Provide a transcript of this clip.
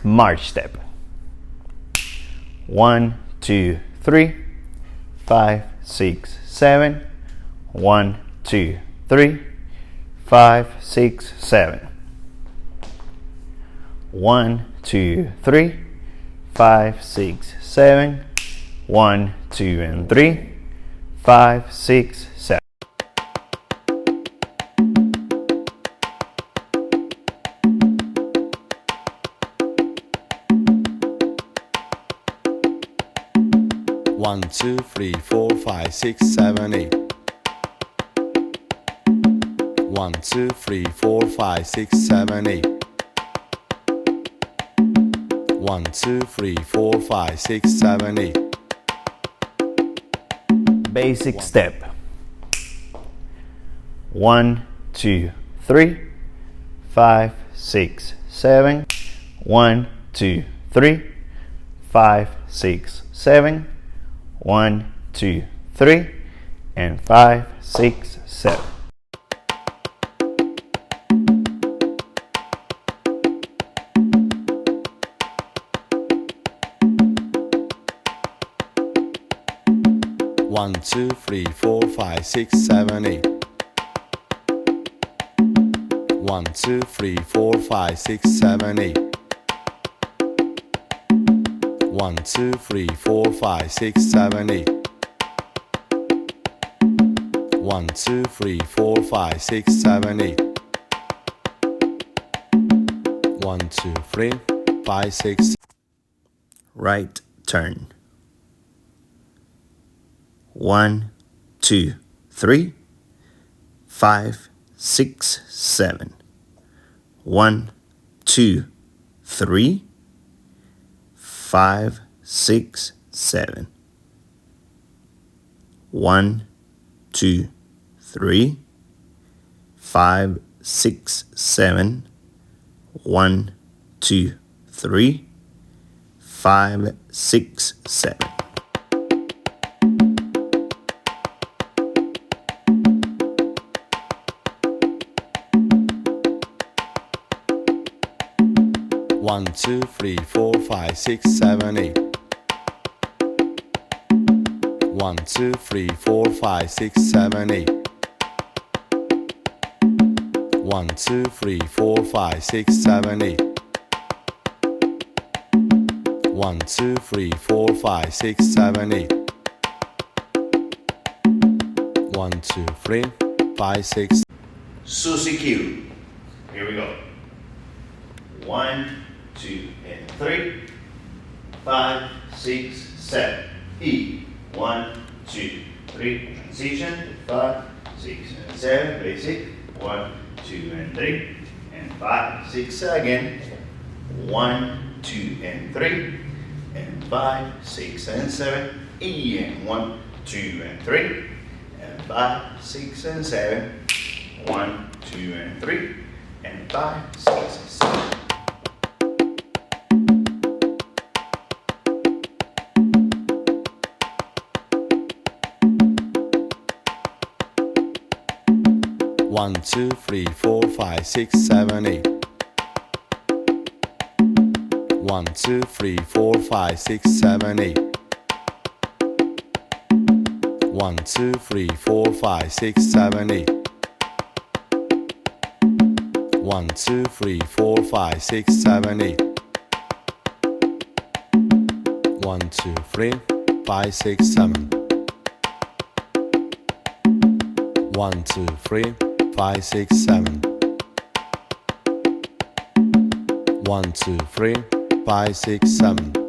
march step. 1, 2, 3, 5, 6, 7. 1, 2, 3, 5, 6, 7. 1, 2, 3, 5, 6, 7. 1, 2, and 3, 5, 6, 7. One, two, three, four, five, six, seven, eight. 1, 2, 3, 4, 5, 6, 7, 8. 1, 2, 3, 4, 5, 6, 7, 8. Basic step. 1, 2, 3, 5, 6, 7. 1, 2, 3, 5, 6, 7. 1, 2, 3, and 5, 6, 7. One, two, three, four, five, six, seven, eight. 1, 2, 3, 4, 5, 6, 7, 8. 1, 2, 3, 4, 5, 6, 7, 8. 1, 2, 3, 4, 5, 6, 7, 8. 1, 2, 3, 5, 6. Right turn. 1, 2, 3, 5, 6, 7. 1, 2, 3, 5, 6, 7. 1, 2, 3, 5, 6, 7. 1, 2, 3, 5, 6, 7. One, two, three, four, five, six, seven, eight. 1, 2, 3, 4, 5, 6, 7, 8. 1, 2, 3, 4, 5, 6, 7, 8. 1, 2, 3, 4, 5, 6, 7, 8. 1, 2, 3, 5, 6. Susie Q. Here we go. 1, 2, and 3, 5, 6, 7. E. 1, 2, 3. Transition. 5, 6, and 7. Basic. 1, 2, and 3, and 5, 6 again. 1, 2, and 3, and 5, 6, and 7. E. And 1, 2, and 3, and 5, 6, and 7. 1, 2, and 3, and 5, 6, 7. One, two, three, four, five, six, seven, eight. 1, 2, 3, 4, 5, 6, 7, 8. 1, 2, 3, 4, 5, 6, 7, 8. 1, 2, 3, 4, 5, 6, 7, 8. 1, 2, 3, 5, 6, 7. 1, 2, 3, 5, 6, 7. 1, 2, 3, 5, 6, 7.